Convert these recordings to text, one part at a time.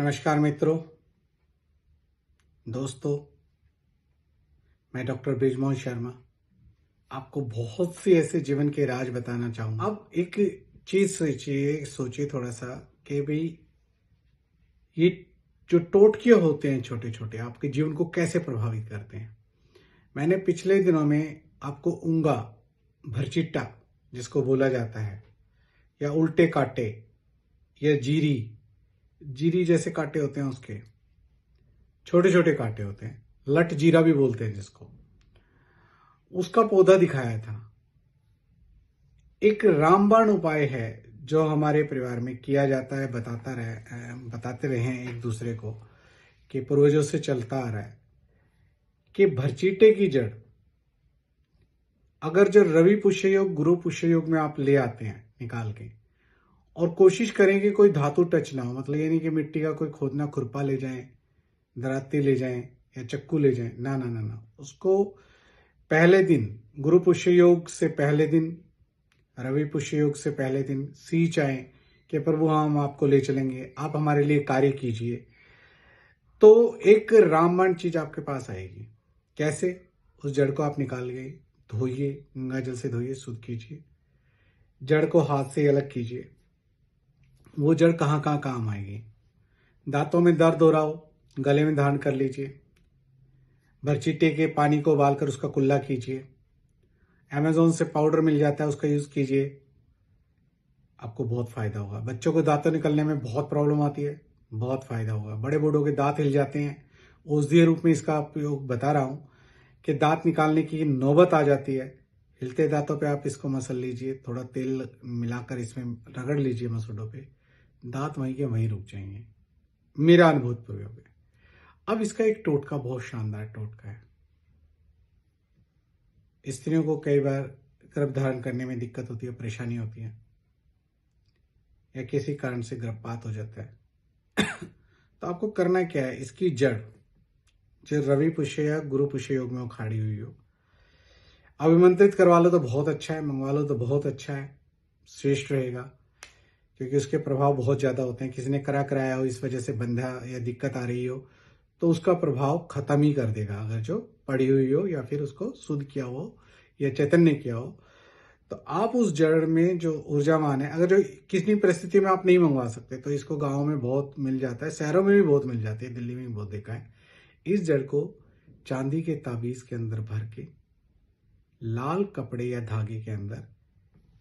नमस्कार मित्रों, दोस्तों। मैं डॉक्टर बृजमोहन शर्मा आपको बहुत से ऐसे जीवन के राज बताना चाहूंगा। अब एक चीज सोचिए थोड़ा सा कि भाई ये जो टोटके होते हैं छोटे छोटे आपके जीवन को कैसे प्रभावित करते हैं। मैंने पिछले दिनों में आपको ऊंगा, भरचिट्टा जिसको बोला जाता है, या उल्टे कांटे, या जीरी जीरी जैसे कांटे होते हैं, उसके छोटे छोटे कांटे होते हैं, लट जीरा भी बोलते हैं जिसको, उसका पौधा दिखाया था। एक रामबाण उपाय है जो हमारे परिवार में किया जाता है, बताते रहे हैं एक दूसरे को, कि पूर्वजों से चलता आ रहा है कि भरचीटे की जड़ अगर जो रवि पुष्य योग, गुरु पुष्य योग में आप ले आते हैं निकाल के, और कोशिश करें कि कोई धातु टच ना हो, मतलब ये नहीं कि मिट्टी का कोई खोदना खुरपा ले जाएं, दराती ले जाएं या चक्कू ले जाएं, ना ना ना ना। उसको पहले दिन, गुरु पुष्य योग से पहले दिन, रवि पुष्य योग से पहले दिन सींच आए कि प्रभु हम आपको ले चलेंगे, आप हमारे लिए कार्य कीजिए, तो एक रामबाण चीज आपके पास आएगी। कैसे? उस जड़ को आप निकाल गए, धोइए, गंगा जल से धोइए, शुद्ध कीजिए, जड़ को हाथ से अलग कीजिए। वो जड़ कहाँ कहाँ काम आएगी? दांतों में दर्द हो रहा हो, गले में धारण कर लीजिए, भरचीटे के पानी को उबालकर उसका कुल्ला कीजिए, अमेजोन से पाउडर मिल जाता है, उसका यूज कीजिए, आपको बहुत फायदा होगा। बच्चों को दांतों निकलने में बहुत प्रॉब्लम आती है, बहुत फायदा होगा। बड़े बूढ़ों के दांत हिल जाते हैं, औषधीय रूप में इसका उपयोग बता रहा हूं कि दांत निकालने की नौबत आ जाती है, हिलते दांतों पे आप इसको मसल लीजिए, थोड़ा तेल मिलाकर इसमें रगड़ लीजिए मसूड़ों पे, दांत वहीं के वहीं रुक जाएंगे। मेरा अनुभूत प्रयोग है। अब इसका एक टोटका, बहुत शानदार टोटका है। स्त्रियों को कई बार गर्भ धारण करने में दिक्कत होती है, परेशानी होती है, या किसी कारण से गर्भपात हो जाता है तो आपको करना क्या है? इसकी जड़ जो रवि पुष्य या गुरु पुष्य योग में उखाड़ी हुई हो, अभिमंत्रित करवा लो तो बहुत अच्छा है, मंगवा लो तो बहुत अच्छा है, श्रेष्ठ रहेगा, क्योंकि उसके प्रभाव बहुत ज्यादा होते हैं। किसी ने कराया हो, इस वजह से बंधा या दिक्कत आ रही हो, तो उसका प्रभाव खत्म ही कर देगा। अगर जो पड़ी हुई हो या फिर उसको शुद्ध किया हो या चैतन्य किया हो, तो आप उस जड़ में जो ऊर्जावान है, अगर जो किसी परिस्थिति में आप नहीं मंगवा सकते, तो इसको गांव में बहुत मिल जाता है, शहरों में भी बहुत मिल जाती है, दिल्ली में भी बहुत देखा है। इस जड़ को चांदी के ताबीज के अंदर भर के लाल कपड़े या धागे के अंदर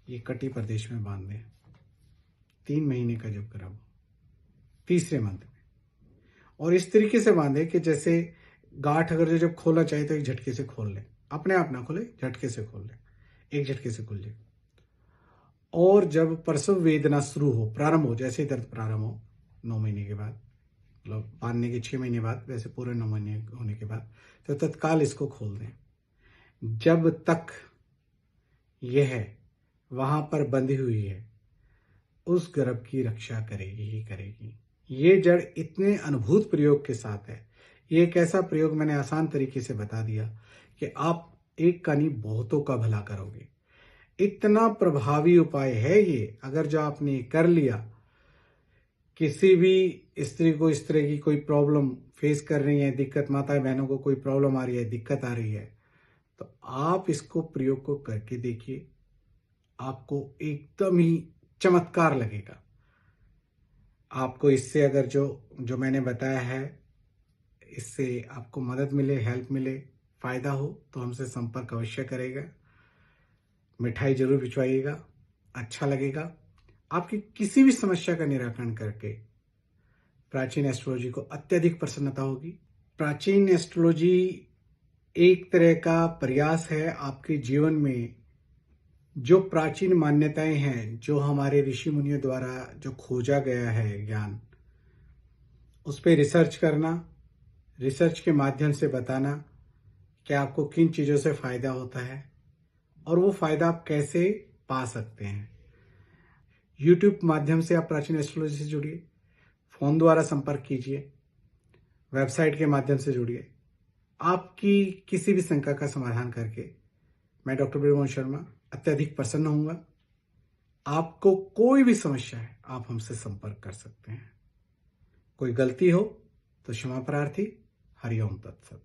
ये कटी प्रदेश में बांध दें। 3 महीने का जब करा वो तीसरे मंथ में, और इस तरीके से बांधे कि जैसे गांठ अगर जो जब खोलना चाहिए तो एक झटके से खोल ले, अपने आप ना खोले, झटके से खोल ले, एक झटके से खुल जाए। और जब प्रसव वेदना शुरू हो, प्रारंभ हो, जैसे दर्द प्रारंभ हो 9 महीने के बाद, मतलब बांधने के 6 महीने बाद, वैसे पूरे 9 महीने होने के बाद, तो तत्काल इसको खोल दें। जब तक यह वहां पर बंधी हुई है, उस गर्भ की रक्षा करेगी ही करेगी। ये जड़ इतने अद्भुत प्रयोग के साथ है। ये एक ऐसा प्रयोग मैंने आसान तरीके से बता दिया कि आप एक का नहीं बहुतों का भला करोगे। इतना प्रभावी उपाय है ये। अगर जो आपने कर लिया, किसी भी स्त्री को इस तरह की कोई प्रॉब्लम फेस कर रही है, दिक्कत, माता बहनों को कोई प्रॉब्लम आ रही है, दिक्कत आ रही है, तो आप इसको प्रयोग को करके देखिए, आपको एकदम ही चमत्कार लगेगा। आपको इससे अगर जो जो मैंने बताया है, इससे आपको मदद मिले, हेल्प मिले, फायदा हो, तो हमसे संपर्क अवश्य करेगा। मिठाई जरूर भिजवाइएगा, अच्छा लगेगा। आपकी किसी भी समस्या का निराकरण करके प्राचीन एस्ट्रोलॉजी को अत्यधिक प्रसन्नता होगी। प्राचीन एस्ट्रोलॉजी एक तरह का प्रयास है आपके जीवन में जो प्राचीन मान्यताएं हैं, जो हमारे ऋषि मुनियों द्वारा जो खोजा गया है ज्ञान, उस पर रिसर्च करना, रिसर्च के माध्यम से बताना कि आपको किन चीज़ों से फायदा होता है और वो फायदा आप कैसे पा सकते हैं। यूट्यूब माध्यम से आप प्राचीन एस्ट्रोलॉजी से जुड़िए, फोन द्वारा संपर्क कीजिए, वेबसाइट के माध्यम से जुड़िए। आपकी किसी भी शंका का समाधान करके मैं डॉक्टर बृजमोहन शर्मा अत्यधिक प्रसन्न होऊंगा। आपको कोई भी समस्या है, आप हमसे संपर्क कर सकते हैं। कोई गलती हो तो क्षमा प्रार्थी। हरिओम तत्सत।